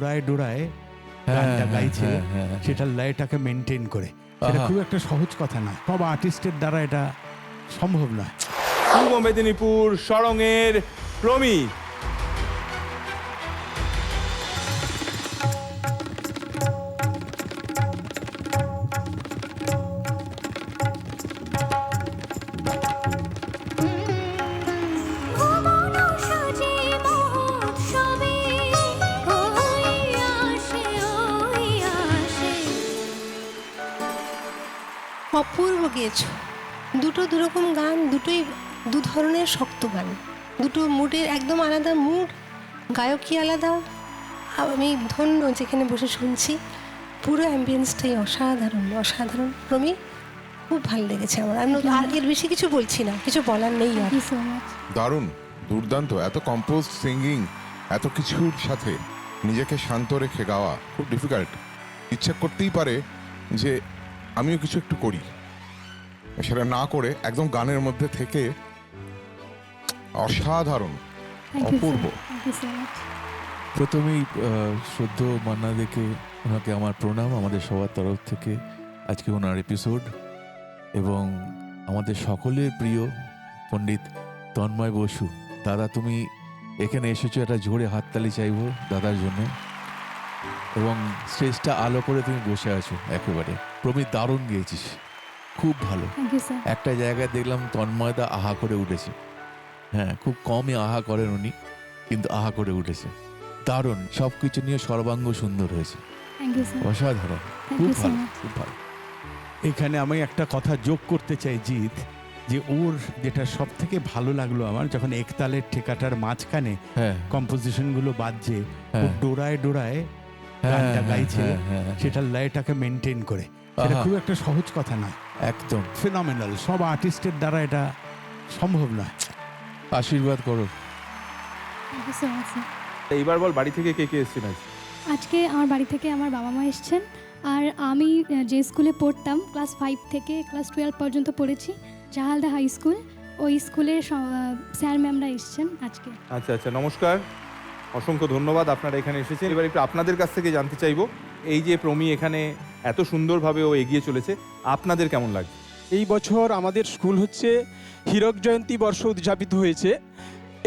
ডোরায় ডোরায় গানটা গাইছে, সেটার লয়টাকে মেনটেন করে, সেটা খুব একটা সহজ কথা না, সব আর্টিস্টের দ্বারা এটা সম্ভব নয়। পূর্ব মেদিনীপুর সরঙের প্রমি। অপূর্ব গেয়েছো, দুটো দুরকম গান, দুটোই দু ধরনের শক্ত গান, দুটো মুডের একদম আলাদা মুড, গায়কই আলাদা। আমি ধন্য যেখানে বসে শুনছি, পুরো অ্যাম্বিয়েন্সটাই অসাধারণ অসাধারণ। প্রমি, খুব ভালো লেগেছে আমার। আমি আর এর বেশি কিছু বলছি না, কিছু বলার নেই আর। দারুণ, দুর্দান্ত, এত কম্পোজ সিঙ্গিং, এত কিছুর সাথে নিজেকে শান্ত রেখে গাওয়া খুব ডিফিকাল্ট। ইচ্ছা করতেই পারে যে আমিও কিছু একটু করি, সেটা না করে একদম গানের মধ্যে থেকে অসাধারণ, অপূর্ব। প্রথমেই শ্রদ্ধ মান্না দেখে ওনাকে আমার প্রণাম আমাদের সবার তরফ থেকে। আজকে ওনার এপিসোড এবং আমাদের সকলের প্রিয় পণ্ডিত তন্ময় বসু দাদা, তুমি এখানে এসেছো, একটা জোরে হাততালি চাইবো দাদার জন্য। এবং স্টেজটা আলো করে তুমি বসে আছো একেবারে। প্রমিত, দারুণ গিয়েছিস, খুব ভালো। একটা জায়গায় দেখলাম তন্ময়দা আহা করে উঠেছে। হ্যাঁ, খুব কমই আহা করেন উনি, কিন্তু আহা করে উঠেছে। দারুণ, সবকিছু নিয়ে সর্বাঙ্গ সুন্দর হয়েছে, অসাধারণ, খুব ভালো, খুব ভালো। এখানে আমি একটা কথা যোগ করতে চাই জিৎ, যে ওর যেটা সব থেকে ভালো লাগলো আমার, যখন একতালের ঠেকাটার মাঝখানে কম্পোজিশনগুলো বাজছে, ও ডোরায় ডোরায় গানটা গাইছে, সেটার লয়টাকে মেনটেন করে, সেটা খুব একটা সহজ কথা না, একদম ফেনোমেনাল। সব আর্টিস্টের দ্বারা এটা সম্ভব নয়। আশীর্বাদ করো। এইবার বল, বাড়ি থেকে কে কে এসেছেন আজ? আজকে আমার বাড়ি থেকে আমার বাবা মা এসছেন, আর আমি যে স্কুলে পড়তাম ক্লাস 5 থেকে ক্লাস 12 পর্যন্ত পড়েছি, জাহালদা হাই স্কুল, ওই স্কুলের স্যার ম্যামরা এসছেন আজকে। আচ্ছা আচ্ছা, নমস্কার, অসংখ্য ধন্যবাদ আপনারা এখানে এসেছেন। এবার একটু আপনাদের কাছ থেকে জানতে চাইবো, এই যে প্রমি এখানে এত সুন্দরভাবে ও এগিয়ে চলেছে, আপনাদের কেমন লাগছে? এই বছর আমাদের স্কুল হচ্ছে হীরক জয়ন্তী বর্ষ উদযাপিত হয়েছে।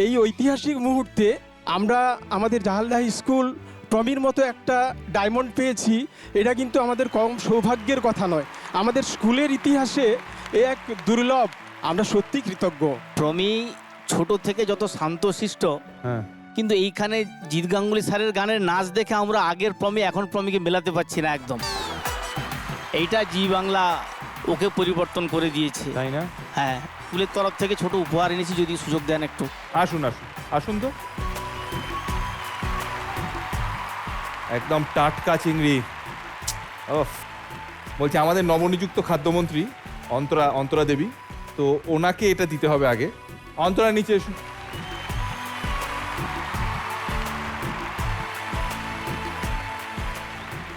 এই ঐতিহাসিক মুহূর্তে আমরা আমাদের জাহালদা হাই স্কুল প্রমির মতো একটা ডায়মন্ড পেয়েছি, এটা কিন্তু আমাদের কম সৌভাগ্যের কথা নয়, আমাদের স্কুলের ইতিহাসে এ এক দুর্লভ। আমরা সত্যি কৃতজ্ঞ। প্রমি ছোট থেকে যত শান্তশিষ্ট, কিন্তু এইখানে জিৎ গাঙ্গুলি স্যারের গানের নাচ দেখে আমরা আগের প্রমি এখন প্রমিকে মেলাতে পারছি না একদম। এইটা জি বাংলা ওকে পরিবর্তন করে দিয়েছে, তাই না? হ্যাঁ, স্কুলের তরফ থেকে ছোট উপহার এনেছি, যদি সুযোগ দেন একটু। আসুন আসুন আসুন তো, একদম টাটকা চিংড়ি। বলছি আমাদের নবনিযুক্ত খাদ্যমন্ত্রী অন্তরা দেবী, তো ওনাকে এটা দিতে হবে আগে। অন্তরা, নিচে এসুন।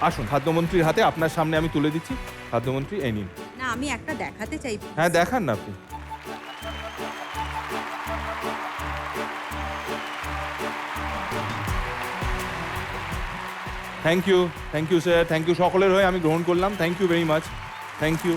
আসুন, খাদ্যমন্ত্রীর হাতে আপনার সামনে আমি তুলে দিচ্ছি। খাদ্যমন্ত্রী, এই নিন। না, আমি একটা দেখাতে চাই। হ্যাঁ, দেখান না আপনি। Thank you sir, thank you. সকলের হয়ে আমি গ্রহণ করলাম। Thank you very much, thank you.